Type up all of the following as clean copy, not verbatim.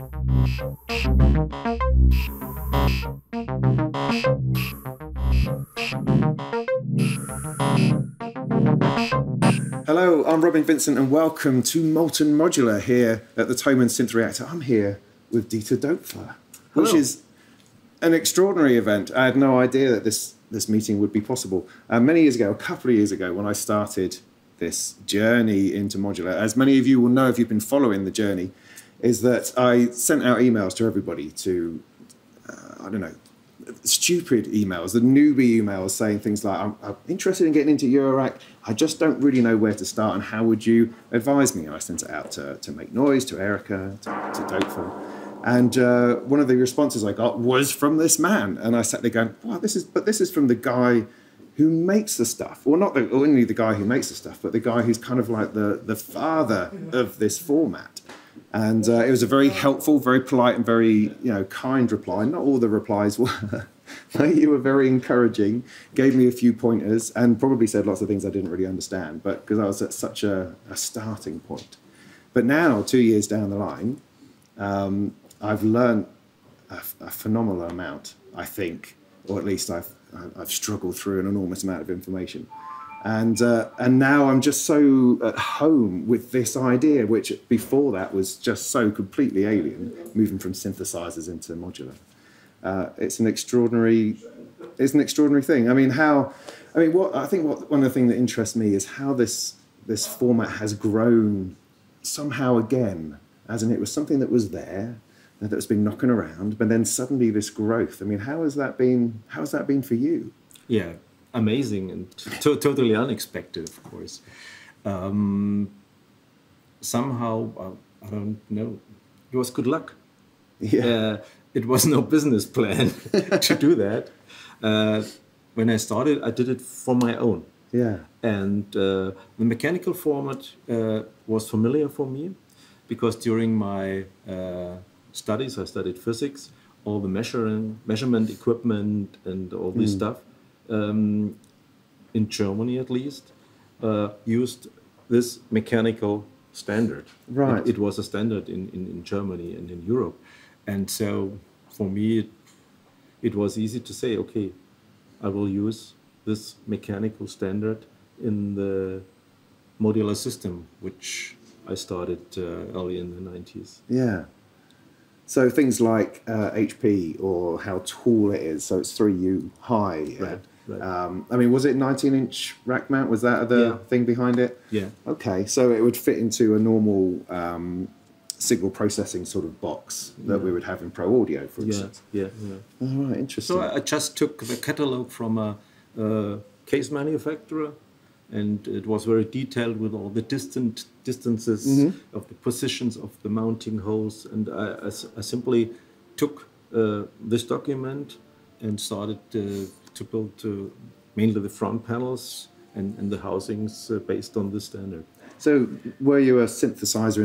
Hello, I'm Robin Vincent and welcome to Molten Modular here at the Thomann Synth Reactor. I'm here with Dieter Doepfer, which is an extraordinary event. I had no idea that this meeting would be possible. Many years ago, a couple of years ago, when I started this journey into modular, as many of you will know if you've been following the journey, is that I sent out emails to everybody to, I don't know, stupid emails, the newbie emails saying things like, I'm interested in getting into Eurorack, I just don't really know where to start and how would you advise me? And I sent it out to Make Noise, to Erica, to Doepfer. And one of the responses I got was from this man. And I sat there going, wow, this is from the guy who makes the stuff. Well, not only the guy who makes the stuff, but the guy who's kind of like the father of this format. And it was a very helpful, very polite and very kind reply. Not all the replies were, but you were very encouraging, gave me a few pointers and probably said lots of things I didn't really understand, but because I was at such a starting point. But now, 2 years down the line, I've learned a phenomenal amount, I think, or at least I've struggled through an enormous amount of information. And now I'm just so at home with this idea, which before that was just so completely alien, moving from synthesizers into modular. It's an extraordinary thing. I mean, one of the things that interests me is how this format has grown somehow again, as in it was something that was there, that's been knocking around, but then suddenly this growth. I mean, how has that been for you? Yeah. Amazing and totally unexpected, of course. Somehow, I don't know, it was good luck. Yeah. It was no business plan to do that. When I started, I did it for my own. Yeah. And the mechanical format was familiar for me because during my studies, I studied physics, all the measurement equipment and all this stuff. In Germany at least, used this mechanical standard. Right. It was a standard in Germany and in Europe. And so for me, it was easy to say, okay, I will use this mechanical standard in the modular system, which I started early in the 90s. Yeah. So things like HP or how tall it is, so it's 3U high. Right. I mean, was it 19-inch rack mount? Was that the thing behind it? Yeah. Okay, so it would fit into a normal signal processing sort of box that we would have in Pro Audio, for instance. Yeah. All right, interesting. So I just took the catalog from a case manufacturer, and it was very detailed with all the distances of the positions of the mounting holes. And I simply took this document and started to build mainly the front panels and the housings based on this standard. So were you a synthesizer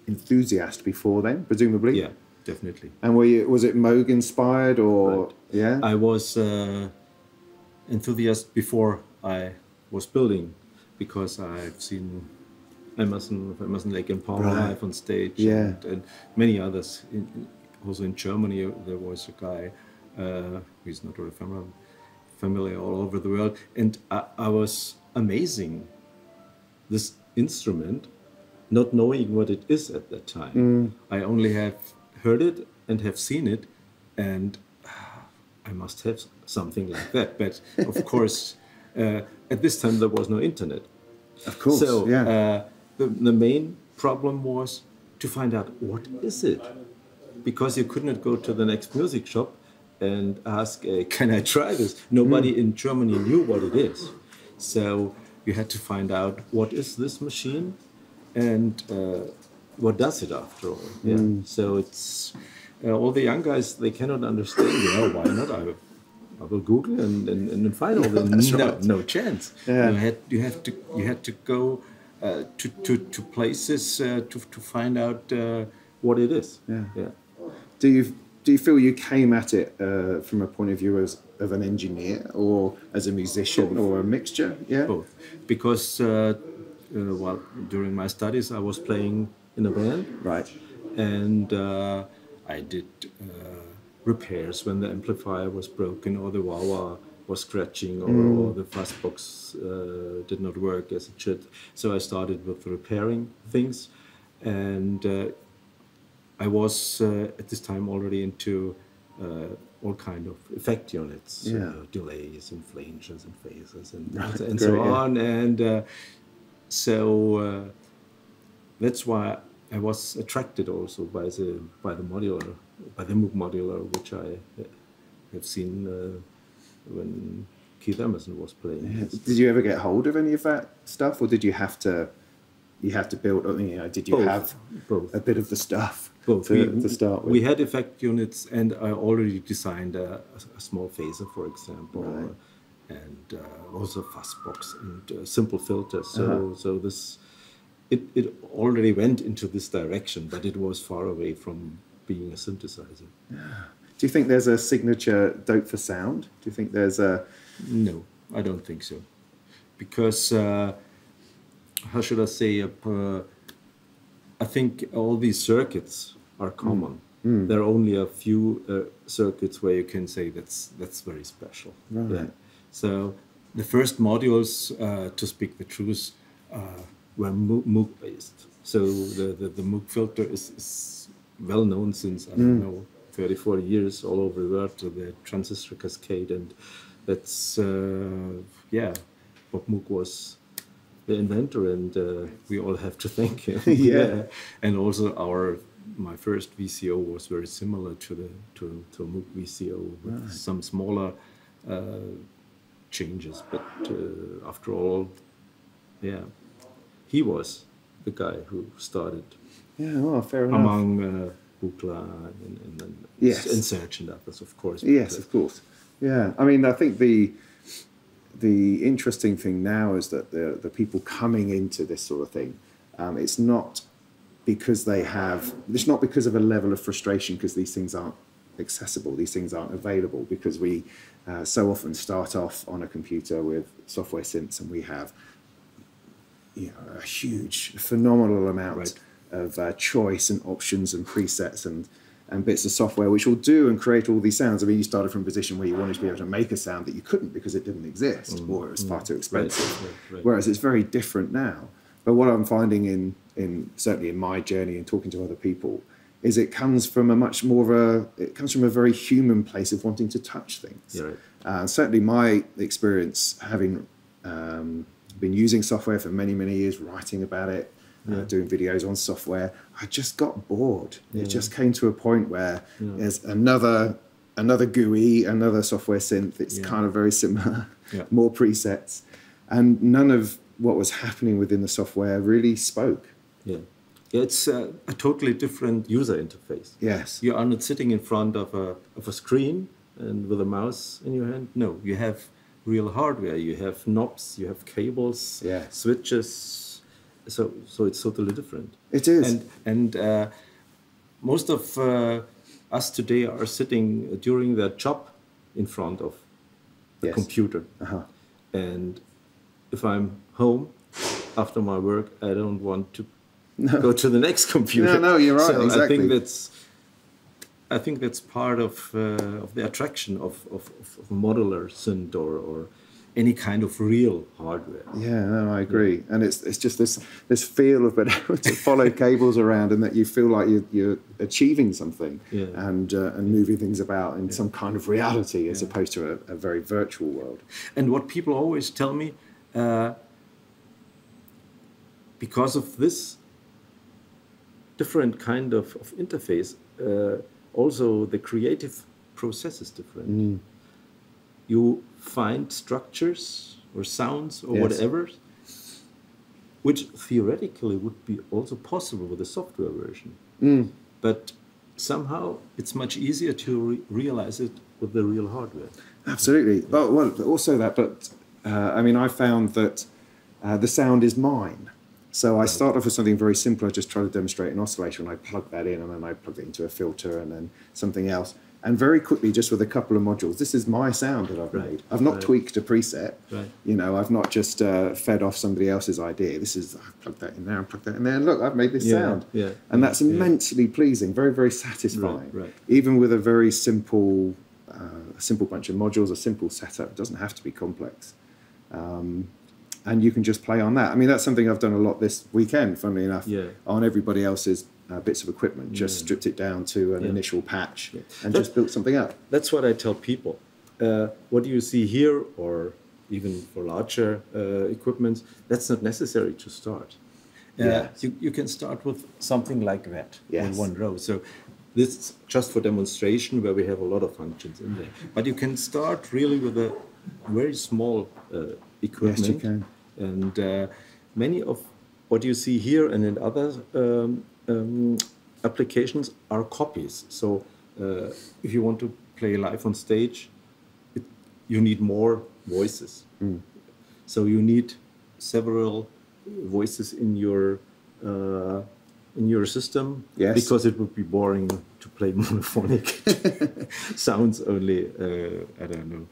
enthusiast before then, presumably? Yeah, definitely. And was it Moog inspired or? Right. Yeah? I was enthusiast before I was building, because I've seen Emerson Lake and Palmer live on stage, and many others. Also in Germany, there was a guy who's not really familiar all over the world, and I was amazing this instrument, not knowing what it is at that time. I only have heard it and have seen it, and I must have something like that. But of course, at this time there was no internet. Of course, so the main problem was to find out what is it, because you could not go to the next music shop and ask, can I try this? Nobody in Germany knew what it is. So you had to find out, what is this machine and what does it after all? So it's all the young guys, they cannot understand. Why not? I will Google and find all the no chance. You had to go to places to find out what it is. Do you feel you came at it from a point of view of an engineer or as a musician? Both. Or a mixture? Yeah, both. Because during my studies I was playing in a band, right, and I did repairs when the amplifier was broken or the wah-wah was scratching or the fuzz box did not work as it should. So I started with repairing things, and I was at this time already into all kind of effect units, delays and flanges and phases and so on. And so that's why I was attracted also by the modular, by the Moog modular, which I have seen when Keith Emerson was playing. Yeah. Did you ever get hold of any of that stuff, or did you have to build? I mean, did you have both. A bit of the stuff Both. to start with? We had effect units, and I already designed a small phaser, for example, and also fuzz box and simple filters. So this. It already went into this direction, but it was far away from being a synthesizer. Do you think there's a signature Doepfer sound? Do you think there's a... No, I don't think so. Because, how should I say, I think all these circuits are common. There are only a few circuits where you can say that's very special. Right. Yeah. So the first modules, to speak the truth, were Moog based. So the Moog filter is well known since, I don't know, 30, 40 years all over the world, to the transistor cascade, and that's, Bob Moog was the inventor, and we all have to thank him. Yeah. And also my first VCO was very similar to a Moog VCO with some smaller changes, but after all, he was the guy who started. Yeah, well, fair enough. Among Buchla and Serge and others, of course. Yes, of course. Yeah, I mean, I think the interesting thing now is that the people coming into this sort of thing, it's not because it's not because of a level of frustration because these things aren't accessible, these things aren't available, because we so often start off on a computer with software synths, and we have a huge, phenomenal amount of choice and options and presets and bits of software which will do and create all these sounds. I mean, you started from a position where you wanted to be able to make a sound that you couldn't because it didn't exist or it was far too expensive. Whereas it's very different now. But what I'm finding certainly in my journey and talking to other people is it comes from a very human place of wanting to touch things. Certainly my experience, having been using software for many, many years, writing about it, doing videos on software, I just got bored. It just came to a point where there's another GUI, another software synth. It's kind of very similar, more presets, and none of what was happening within the software really spoke. It's a totally different user interface. Yes. You are not sitting in front of a screen and with a mouse in your hand. No, you have real hardware. You have knobs, you have cables, switches. So it's totally different. It is. And most of us today are sitting during their job in front of a computer. And if I'm home after my work, I don't want to go to the next computer. No, you're right. So exactly. I think that's part of the attraction of a modular synth or any kind of real hardware. Yeah, no, I agree. And it's just this feel of being able to follow cables around, and that you feel like you're achieving something and moving things about in some kind of reality as opposed to a very virtual world. And what people always tell me, because of this different kind of interface, also the creative process is different. You find structures or sounds or whatever, which theoretically would be also possible with a software version. But somehow it's much easier to realize it with the real hardware. Absolutely. Well, also that, but I mean, I found that the sound is mine. So I start off with something very simple. I just try to demonstrate an oscillator, and I plug that in, and then I plug it into a filter, and then something else. And very quickly, just with a couple of modules, this is my sound that I've made. I've not tweaked a preset. You know, I've not just fed off somebody else's idea. This is, I've plugged that in there and plugged that in there. And look, I've made this sound. And that's immensely pleasing, very, very satisfying. Even with a very simple bunch of modules, a simple setup. It doesn't have to be complex. And you can just play on that. I mean, that's something I've done a lot this weekend, funnily enough, on everybody else's bits of equipment, just stripped it down to an initial patch and just built something up. That's what I tell people. What you see here, or even for larger equipment, that's not necessary to start. You can start with something like that in one row. So this is just for demonstration where we have a lot of functions in there. But you can start really with a very small equipment. Yes, you can. And many of what you see here and in other applications are copies. So if you want to play live on stage, you need more voices. So you need several voices in your system, because it would be boring to play monophonic sounds only. I don't know,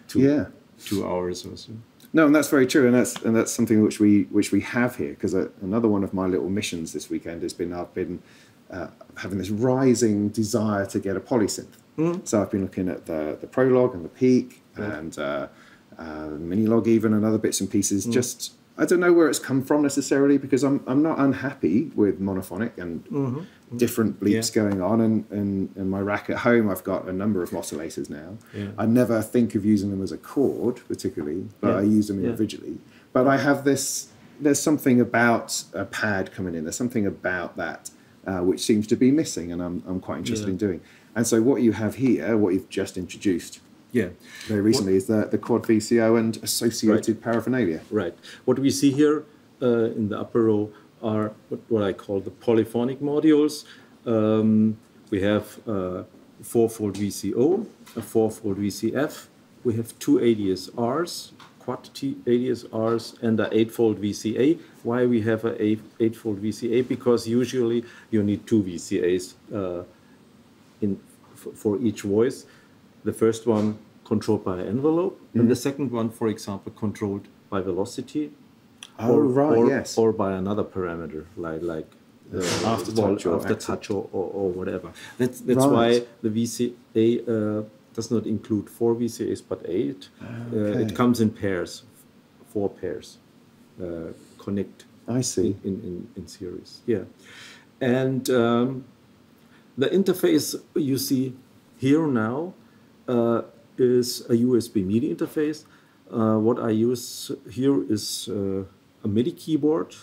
2 hours or so. No, and that's very true, and that's something which we have here, because another one of my little missions this weekend has been I've been having this rising desire to get a polysynth. So I've been looking at the Prologue and the Peak and Minilog even, and other bits and pieces. Just I don't know where it's come from necessarily, because I'm not unhappy with monophonic and different bleeps going on, and in my rack at home I've got a number of oscillators now. I never think of using them as a chord particularly, but I use them individually. But I have there's something about a pad coming in, there's something about that which seems to be missing, and I'm quite interested in doing. And so what you have here, what you've just introduced very recently, is the quad VCO and associated paraphernalia. What we see here in the upper row are what I call the polyphonic modules. We have a 4-fold VCO, a 4-fold VCF. We have 2 ADSRs, quantity ADSRs, and an 8-fold VCA. Why we have an 8-fold VCA? Because usually you need 2 VCAs for each voice. The first one controlled by an envelope, and the second one, for example, controlled by velocity, or by another parameter like aftertouch or whatever. That's why the VCA does not include 4 VCAs but 8. It comes in pairs, 4 pairs connect. I see. In series. And the interface you see here now is a USB MIDI interface. What I use here is a MIDI keyboard.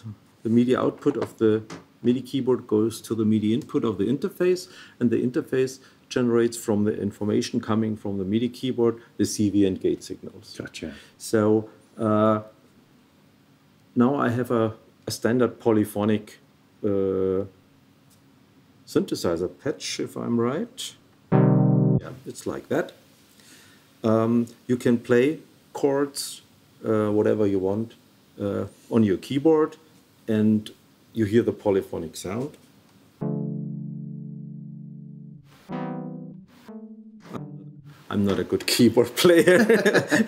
The MIDI output of the MIDI keyboard goes to the MIDI input of the interface, and the interface generates from the information coming from the MIDI keyboard the CV and gate signals. Gotcha. So now I have a standard polyphonic synthesizer patch, if I'm right. It's like that. You can play chords, whatever you want, on your keyboard, and you hear the polyphonic sound. I'm not a good keyboard player,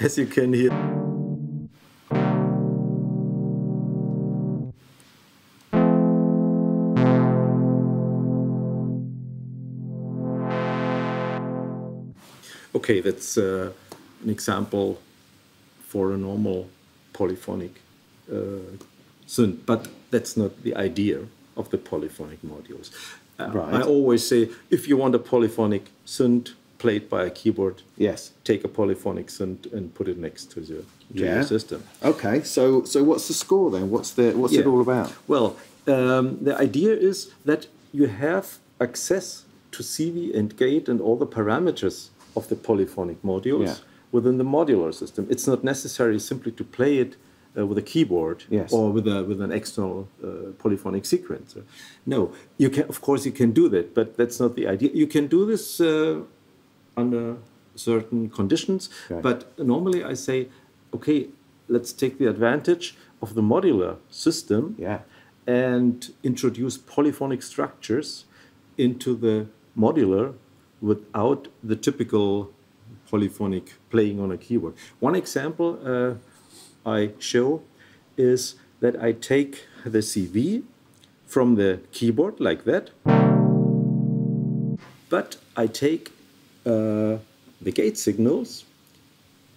as you can hear. Okay, that's an example for a normal polyphonic synth, but that's not the idea of the polyphonic modules. I always say, if you want a polyphonic synth played by a keyboard, take a polyphonic synth and put it next to your system. Okay, so what's the score then? What's it all about? Well, the idea is that you have access to CV and gate and all the parameters of the polyphonic modules within the modular system. It's not necessary simply to play it with a keyboard or with an external polyphonic sequencer. No, you can. Of course, you can do that, but that's not the idea. You can do this under certain conditions. But normally, I say, okay, let's take the advantage of the modular system and introduce polyphonic structures into the modular without the typical polyphonic playing on a keyboard. One example I show is that I take the CV from the keyboard like that, but I take the gate signals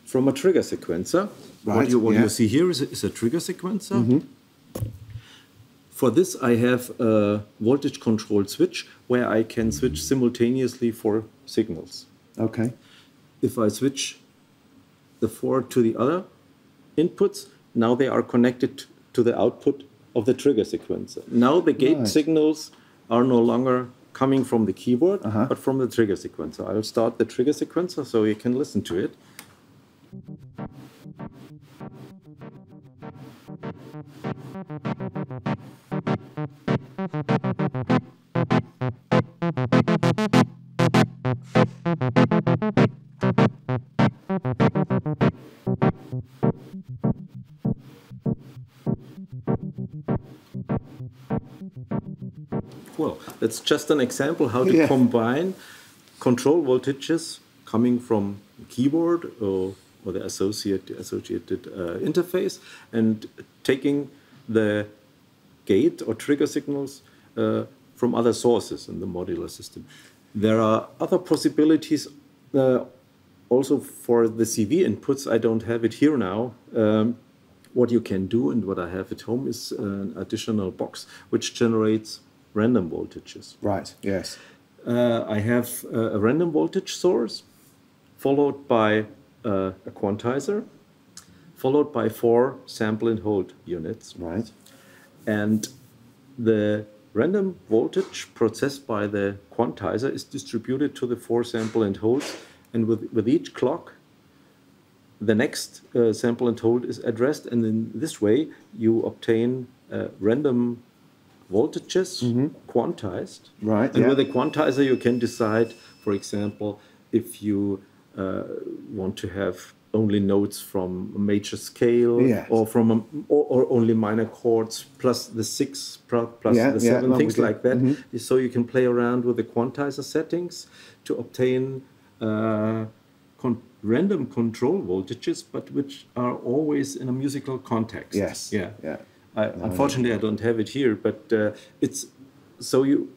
from a trigger sequencer. Right, What you see here is a trigger sequencer. For this, I have a voltage controlled switch where I can switch simultaneously 4 signals. Okay. If I switch the 4 to the other inputs, now they are connected to the output of the trigger sequencer. Now the gate signals are no longer coming from the keyboard, but from the trigger sequencer. I'll start the trigger sequencer so you can listen to it. Well, that's just an example how to combine control voltages coming from keyboard or the associated interface and taking the gate or trigger signals from other sources in the modular system. There are other possibilities also for the CV inputs. I don't have it here now. What you can do and what I have at home is an additional box which generates random voltages. Right, yes. I have a random voltage source followed by a quantizer, followed by 4 sample and hold units. Right. And the random voltage processed by the quantizer is distributed to the 4 sample and holds, and with each clock the next sample and hold is addressed, and in this way you obtain random voltages quantized. Right. And with a quantizer you can decide, for example, if you want to have only notes from a major scale, or from or only minor chords plus the 6 plus the 7, things like that. So you can play around with the quantizer settings to obtain random control voltages, but which are always in a musical context. Yes. Yeah. Unfortunately, I don't have it here, but it's so you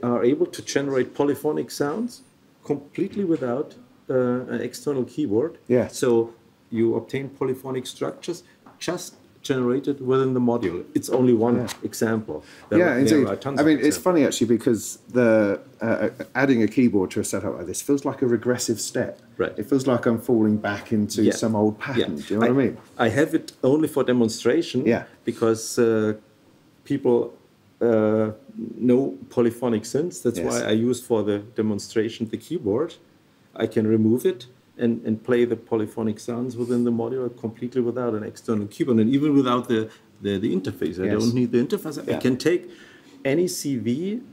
are able to generate polyphonic sounds completely without an external keyboard. Yeah. So you obtain polyphonic structures just generated within the module. It's only one example. Indeed. There are tons I mean, of it's funny actually because the adding a keyboard to a setup like this feels like a regressive step. Right. It feels like I'm falling back into some old pattern. Do you know what I mean? I have it only for demonstration. Because people know polyphonic synths. That's why I use for the demonstration the keyboard. I can remove it and play the polyphonic sounds within the module completely without an external keyboard, and even without the interface. I don't need the interface. I can take any CV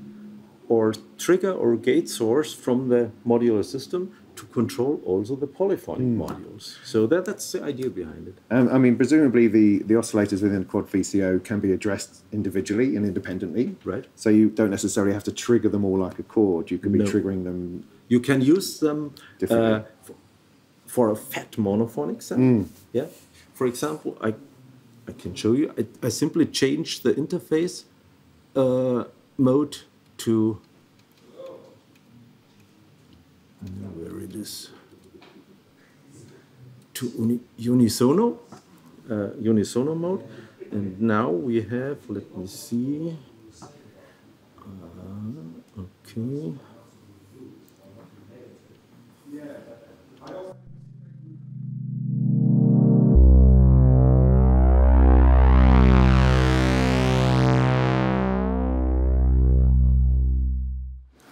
or trigger or gate source from the modular system to control also the polyphonic modules. So that's the idea behind it. I mean, presumably the oscillators within Quad VCO can be addressed individually and independently. Right. So you don't necessarily have to trigger them all like a chord. You could be triggering them. You can use them for a fat monophonic sound. Yeah. For example, I can show you. I simply change the interface mode to where it is to unisono mode, and now we have. Let me see. Okay.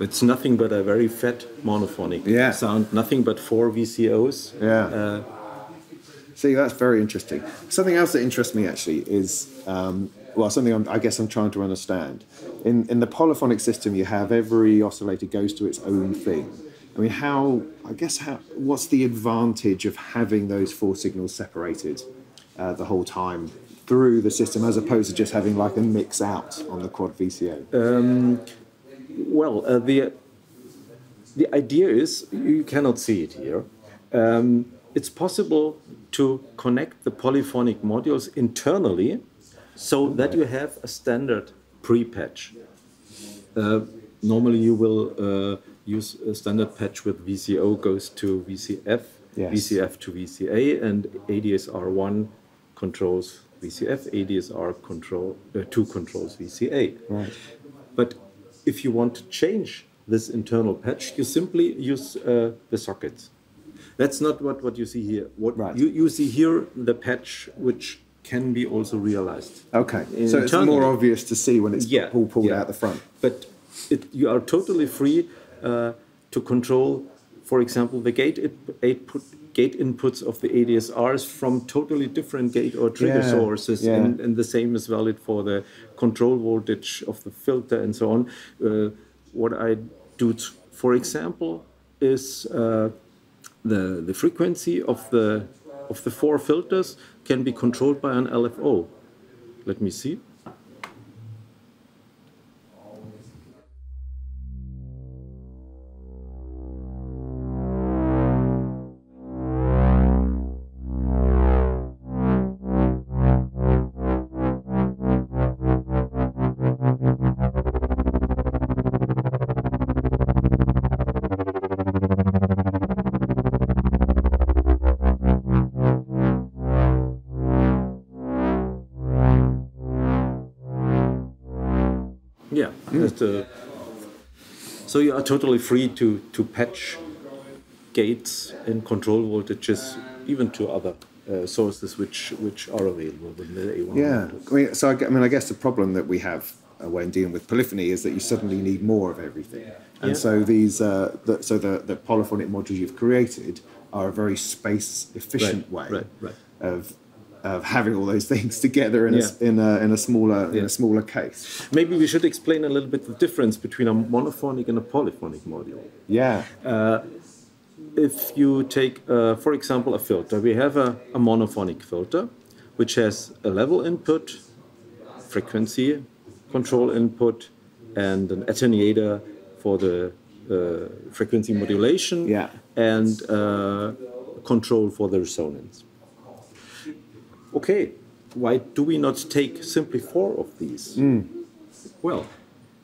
It's nothing but a very fat monophonic sound, nothing but 4 VCOs. See, that's very interesting. Something else that interests me actually is, something I guess I'm trying to understand. In the polyphonic system, you have every oscillator goes to its own thing. I mean, what's the advantage of having those 4 signals separated the whole time through the system, as opposed to just having like a mix the idea is, you cannot see it here, it's possible to connect the polyphonic modules internally so that you have a standard pre-patch. Normally you will use a standard patch with VCO goes to VCF, yes. VCF to VCA, and ADSR1 controls VCF, ADSR2 controls VCA. Right. But if you want to change this internal patch, you simply use the sockets. That's not what you see here. What right. you see here, the patch which can be also realized. Okay, so it's more obvious to see when it's pulled out the front. But you are totally free to control, for example, the gate inputs of the ADSRs from totally different gate or trigger sources, and the same is valid for the control voltage of the filter and so on. What I do, for example, is the frequency of the 4 filters can be controlled by an LFO. Let me see. Yeah, so you are totally free to patch gates and control voltages even to other sources which are available in the A1. Yeah, I guess the problem that we have when dealing with polyphony is that you suddenly need more of everything, and so these the polyphonic modules you've created are a very space efficient way of having all those things together in a smaller case. Maybe we should explain a little bit the difference between a monophonic and a polyphonic module. Yeah. If you take, for example, a filter, we have a monophonic filter, which has a level input, frequency control input, and an attenuator for the frequency modulation, and control for the resonance. Okay, why do we not take simply 4 of these? Well,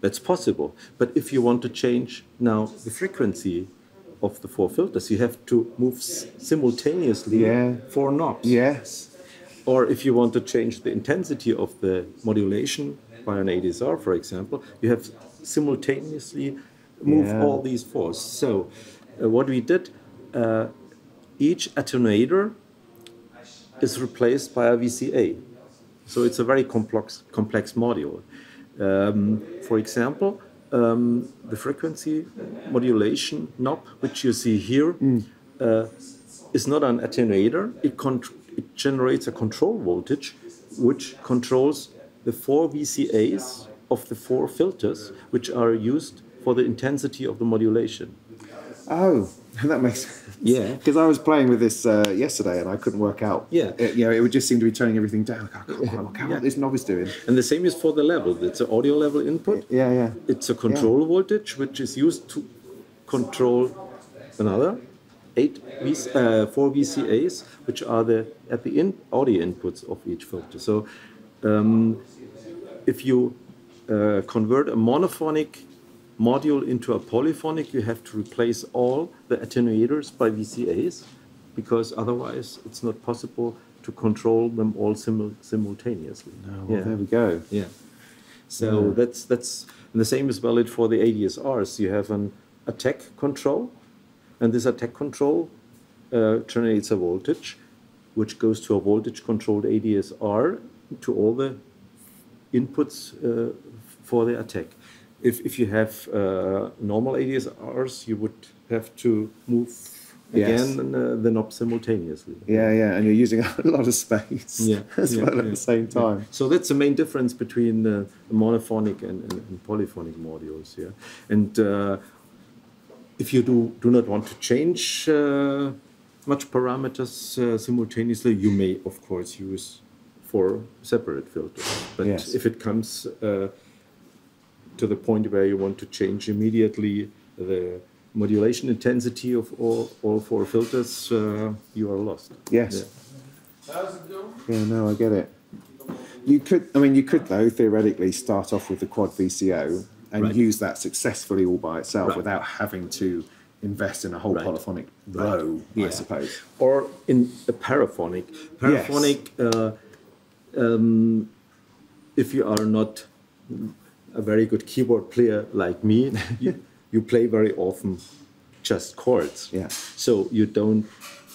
that's possible. But if you want to change now the frequency of the 4 filters, you have to move simultaneously 4 knobs. Yes. Or if you want to change the intensity of the modulation by an ADSR, for example, you have simultaneously move all these 4s. So what we did, each attenuator is replaced by a VCA. So it's a very complex module. For example, the frequency modulation knob, which you see here, is not an attenuator. It generates a control voltage, which controls the 4 VCAs of the 4 filters, which are used for the intensity of the modulation. Oh, that makes sense. Yeah. Because I was playing with this yesterday and I couldn't work out. Yeah. It would just seem to be turning everything down. I can't work out what this knob is doing. And the same is for the level. It's an audio level input. Yeah. It's a control voltage, which is used to control another 4 VCAs, which are at the audio inputs of each filter. So if you convert a monophonic module into a polyphonic, you have to replace all the attenuators by VCAs, because otherwise it's not possible to control them all simultaneously. There we go. Yeah. So that's and the same is valid for the ADSRs. You have an attack control, and this attack control generates a voltage, which goes to a voltage-controlled ADSR to all the inputs for the attack. If you have normal ADSRs, you would have to move again the knob simultaneously. Yeah, and you're using a lot of space as well at the same time. Yeah. So that's the main difference between the monophonic and polyphonic modules. Yeah, and if you do not want to change much parameters simultaneously, you may of course use 4 separate filters. But if it comes to the point where you want to change immediately the modulation intensity of all four filters, you are lost. Yes. Yeah, no, I get it. You could, I mean, you could though theoretically start off with the quad VCO and use that successfully all by itself without having to invest in a whole polyphonic row, I suppose. Or in a paraphonic. Paraphonic, if you are not a very good keyboard player like me, you play very often just chords. Yeah. So you don't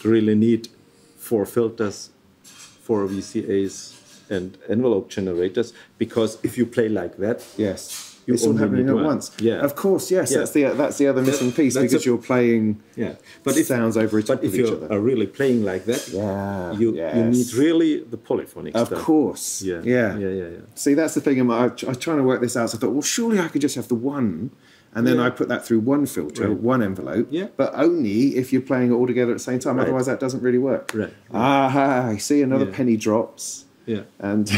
really need 4 filters, 4 VCAs and envelope generators, because if you play like that, it's all happening at once. Yeah, of course. Yes, that's the other missing piece, because you're playing sounds over top of each other. But if you are really playing like that, you need really the polyphonic stuff. Of course. Yeah. See, that's the thing. I was trying to work this out. So I thought, well, surely I could just have the one, and then I put that through one filter, one envelope. Yeah. But only if you're playing it all together at the same time. Otherwise, that doesn't really work. Right. I see. Another penny drops. Yeah. And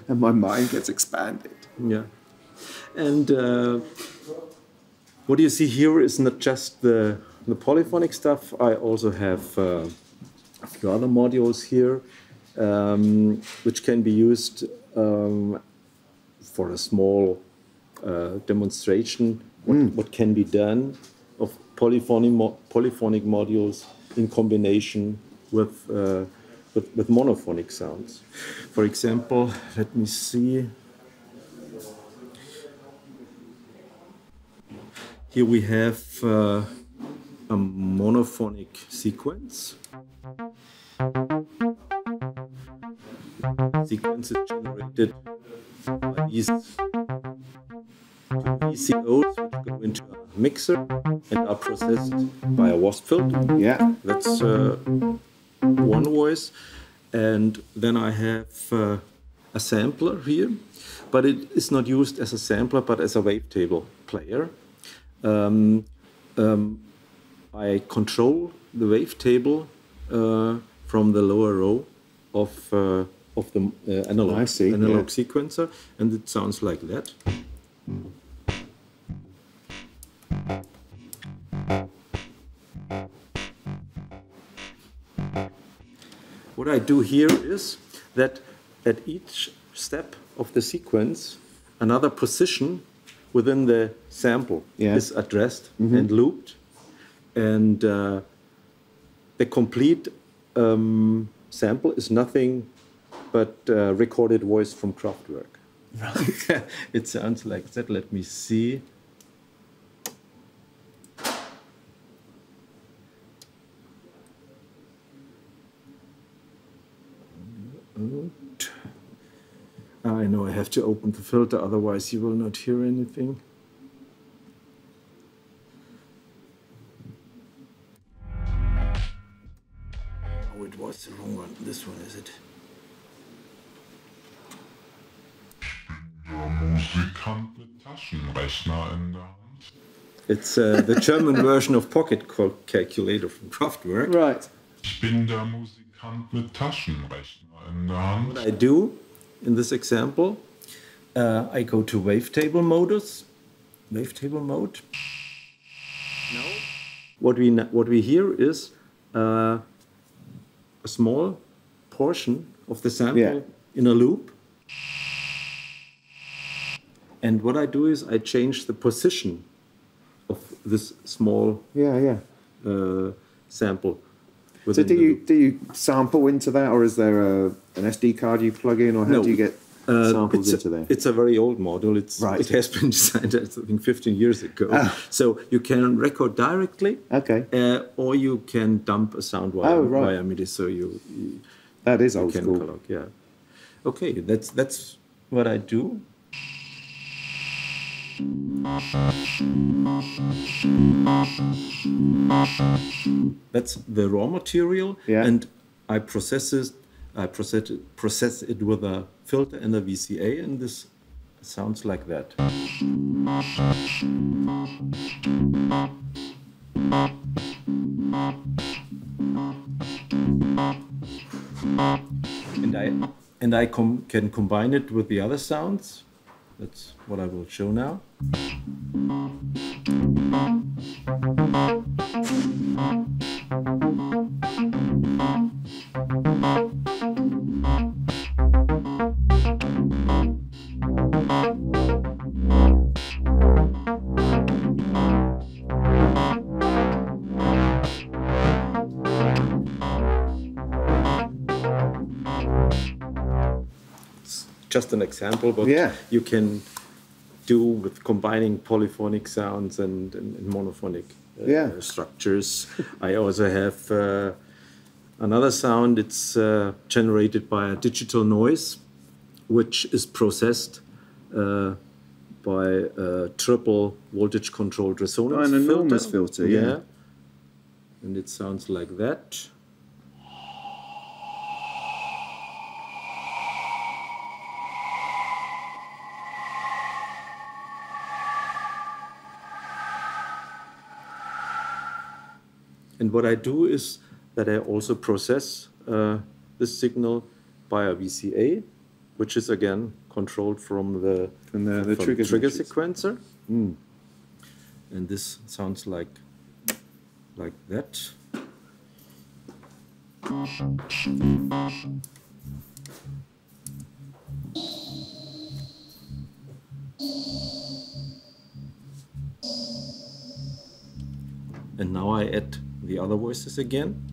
and my mind gets expanded. Yeah. And what you see here is not just the polyphonic stuff. I also have a few other modules here, which can be used for a small demonstration. What can be done of polyphonic modules in combination with monophonic sounds. For example, let me see. Here we have a monophonic sequence. Sequence is generated by these VCOs, which go into a mixer and are processed by a wasp filter. Yeah, that's one voice. And then I have a sampler here, but it is not used as a sampler, but as a wavetable player. I control the wavetable from the lower row of the analog sequencer, and it sounds like that. What I do here is that at each step of the sequence, another position within the sample is addressed and looped, and the complete sample is nothing but recorded voice from Kraftwerk. Right. It sounds like that. Let me see. I know I have to open the filter, otherwise you will not hear anything. Oh, it was the wrong one. This one, is it? Musikant mit Taschenrechner in der Hand. It's the German version of Pocket Calculator from Kraftwerk. Right. Ich bin der Musikant mit Taschenrechner in der Hand. What I do in this example, I go to wavetable mode. Now, what we hear is a small portion of the sample in a loop. And what I do is I change the position of this small sample. So do you sample into that, or is there an SD card you plug in, or how do you get samples into there? It's a very old model. It has been designed, I think, 15 years ago. Oh. So you can record directly, or you can dump a sound via MIDI. So that is old school. Collect, okay, that's what I do. That's the raw material, and I process it with a filter and a VCA, and this sounds like that. And I can combine it with the other sounds. That's what I will show now. just an example what you can do with combining polyphonic sounds and monophonic structures. I also have another sound. It's generated by a digital noise, which is processed by a triple voltage controlled resonance an enormous filter. Yeah. And it sounds like that. And what I do is that I also process this signal by a VCA, which is again controlled from the trigger sequencer. And this sounds like that. And now I add the other voices again.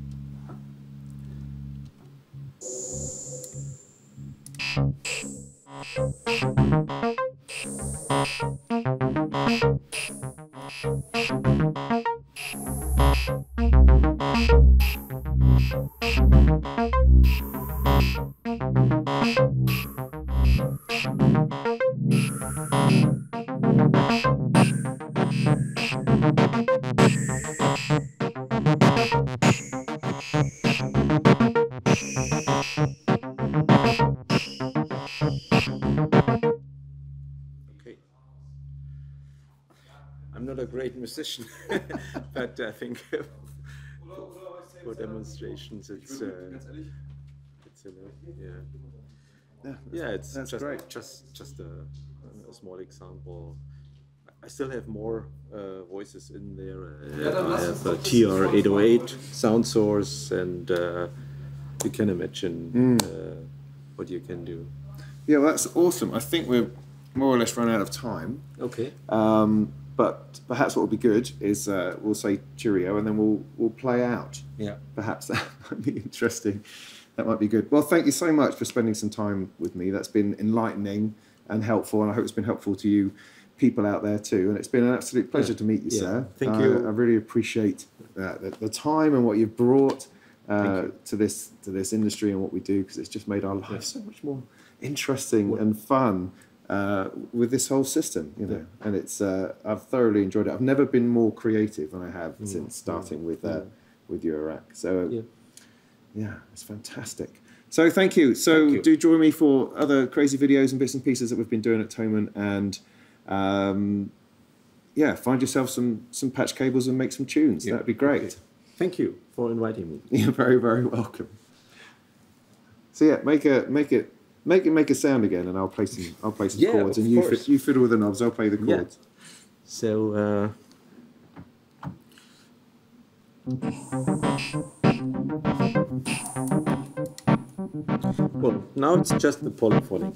I'm not a great musician, but I think for demonstrations it's enough. It's just great. Just a small example. I still have more voices in there. I have a TR-808 sound source, and you can imagine what you can do. Yeah, well, that's awesome. I think we're more or less run out of time. Okay. But perhaps what would be good is we'll say cheerio and then we'll play out. Yeah. Perhaps that might be interesting. That might be good. Well, thank you so much for spending some time with me. That's been enlightening and helpful, and I hope it's been helpful to you people out there too. And it's been an absolute pleasure to meet you, sir. Thank you. I really appreciate the time and what you've brought to this industry and what we do, because it's just made our lives so much more interesting and fun. With this whole system, you know, and it's I've thoroughly enjoyed it. I've never been more creative than I have since starting with Eurorack. So yeah, it's fantastic. So thank you. So do join me for other crazy videos and bits and pieces that we've been doing at Thomann, and find yourself some patch cables and make some tunes. That'd be great. Okay. Thank you for inviting me. You're very, very welcome. So yeah, make a sound again, and I'll play some chords, and you fiddle with the knobs. I'll play the chords. So. Well, now it's just the polyphonic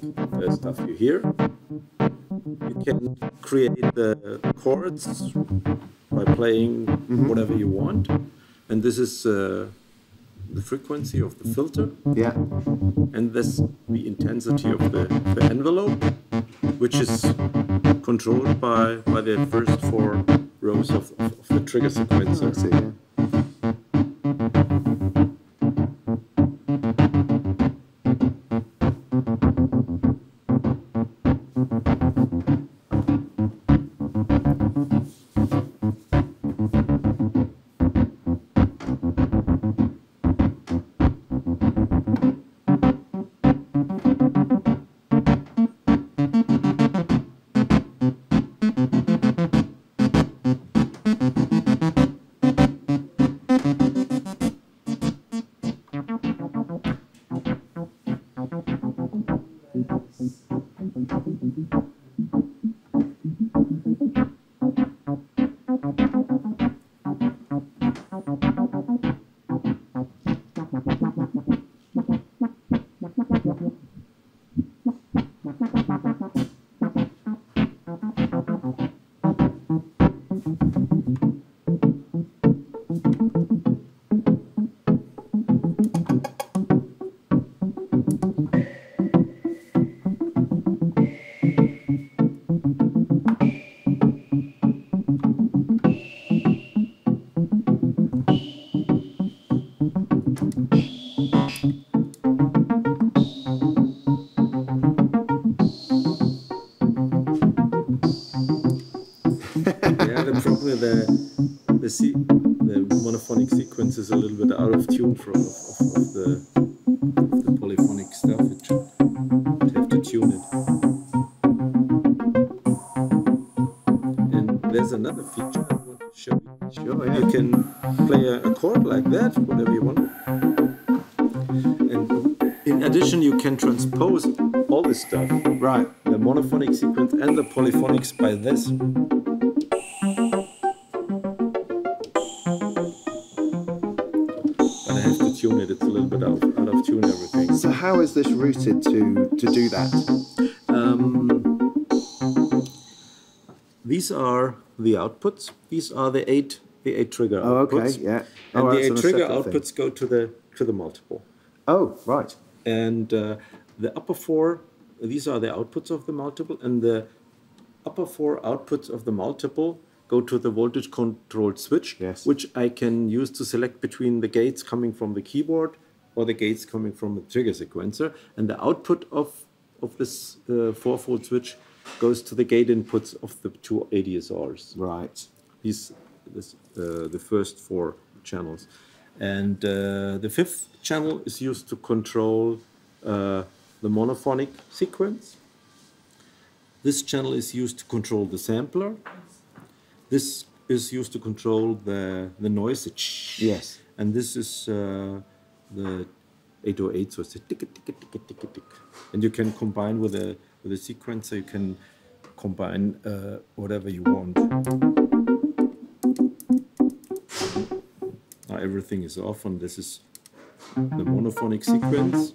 stuff you hear. You can create the chords by playing whatever you want, and this is the frequency of the filter. Yeah. And this the intensity of the envelope, which is controlled by the first 4 rows of the trigger sequencer. I see, yeah. Yeah, the problem with the monophonic sequence is a little bit out of tune of the polyphonic stuff. You'd have to tune it. And there's another feature I want to show you. Sure, yeah. You can play a chord like that, whatever you want. And in addition, you can transpose all this stuff. Right. The monophonic sequence and the polyphonics by this. But I have to tune it. It's a little bit out of tune, everything. So how is this routed to do that? These are the outputs. These are the eight trigger Oh, outputs. okay, yeah. And the that's on 8 a trigger separate thing. outputs go to the multiple. Oh, right. And the upper 4, these are the outputs of the multiple, and the upper 4 outputs of the multiple go to the voltage controlled switch, Yes. which I can use to select between the gates coming from the keyboard or the gates coming from the trigger sequencer. And the output of this 4-fold switch goes to the gate inputs of the 2 ADSRs. Right. The first 4 channels. And the 5th channel is used to control the monophonic sequence. This channel is used to control the sampler. This is used to control the noise. Yes. And this is the 808, so it's a tick, tick, tick, tick, tick, tick. And you can combine with a sequencer, you can combine whatever you want. Now everything is off, and this is the monophonic sequence.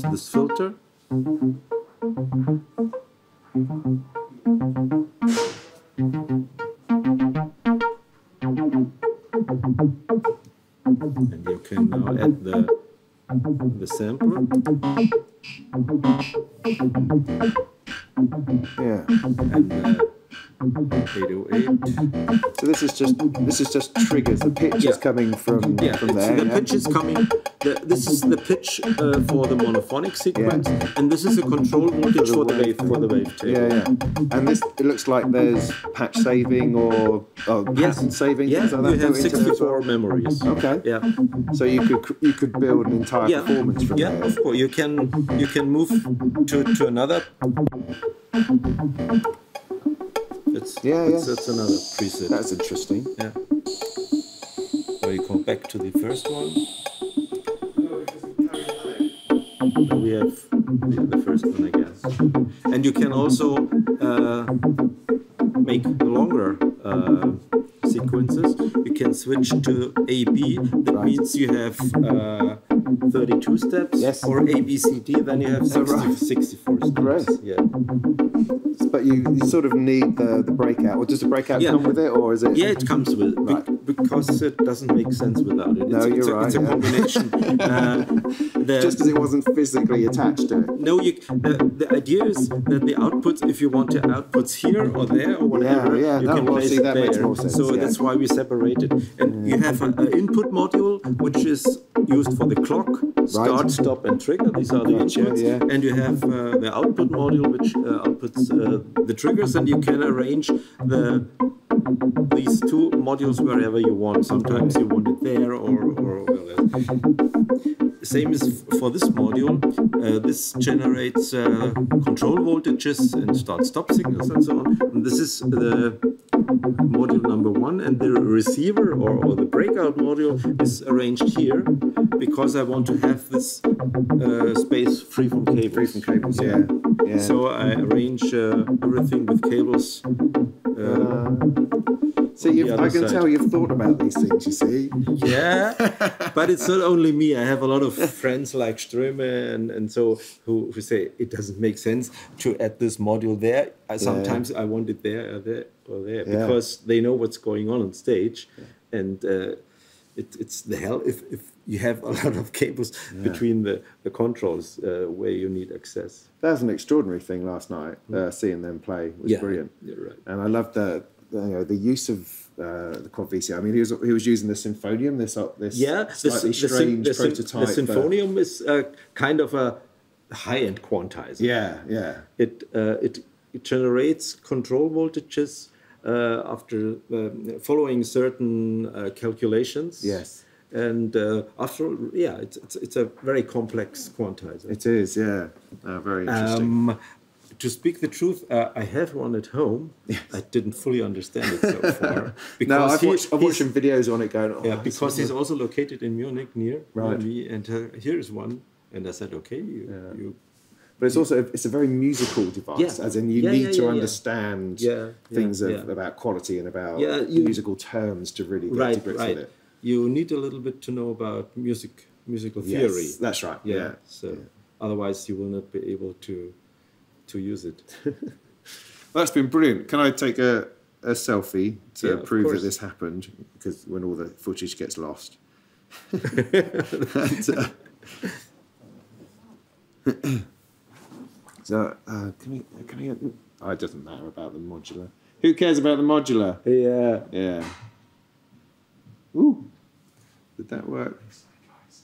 This filter. And you can now add the sampler. Yeah. And 808. So this is just triggers. The pitch is coming from there. The pitch is coming. This is the pitch for the monophonic sequence, and this is a control voltage for the wave table. Yeah. And it looks like there's patch saving or pattern saving. Yeah, things like that you have built into there as well? 64 memories. Okay. Yeah. So you could build an entire performance from there. Yeah, of course. You can move to another. That's another preset. That's interesting. Yeah. So you come back to the first one. So we have the first one, I guess. And you can also make longer sequences. You can switch to A-B. That means you have 32 steps. Yes. Or A-B-C-D, then you have 64 steps. Great. Yeah. But you sort of need the breakout. Or does the breakout come with it, or is it? Yeah, it comes with it, Right. because it doesn't make sense without it. No, you're right. It's a combination. Just as it wasn't physically attached to it. No, the idea is that the outputs, if you want the outputs here or there or whatever, you can place it that there. makes more sense. So that's why we separate it. And you have an input module, which is used for the clock, start, stop, and trigger. These are the inputs. Yeah. And you have the output module, which outputs the triggers, and you can arrange these 2 modules wherever you want. Sometimes you want it there or same as for this module. This generates control voltages and start-stop signals and so on. And this is the module number 1, and the receiver or the breakout module is arranged here because I want to have this space free from cables. Free from cables, yeah. So I arrange everything with cables. See, I can tell you've thought about these things, you see. Yeah, but it's not only me. I have a lot of friends like Ströme and so who say it doesn't make sense to add this module there. Sometimes I want it there or there because they know what's going on stage, and it's the hell if you have a lot of cables between the controls where you need access. That was an extraordinary thing last night. Seeing them play was brilliant. You're right. And I loved the use of the quad VCR. I mean, he was using the Symphonium, this slightly strange prototype. The Symphonium is kind of a high-end quantizer. Yeah. It it generates control voltages after following certain calculations. Yes. And after all, yeah, it's a very complex quantizer. It is, yeah. Very interesting. To speak the truth, I have one at home. Yes. I didn't fully understand it so far. No, I've watched some videos on it going, oh, yeah, because he's also located in Munich near me, and here's one. And I said, okay, you but it's also a very musical device, as in you need to understand things about quality and about musical terms to really get to grips with it. You need a little bit to know about musical theory. Yes, that's right. Yeah. So otherwise, you will not be able to use it. Well, that's been brilliant. Can I take a selfie to prove that this happened? Because when all the footage gets lost. So, can we? Oh, it doesn't matter about the modular. Who cares about the modular? Yeah. Ooh, did that work?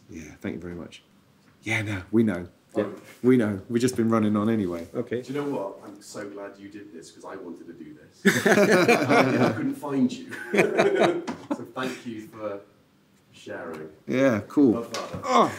Yeah, thank you very much. Yeah, no, we know. Yeah. We know. We've just been running on anyway. Okay. Do you know what? I'm so glad you did this because I wanted to do this. I couldn't find you. So thank you for sharing. Yeah, cool. Love that. Oh.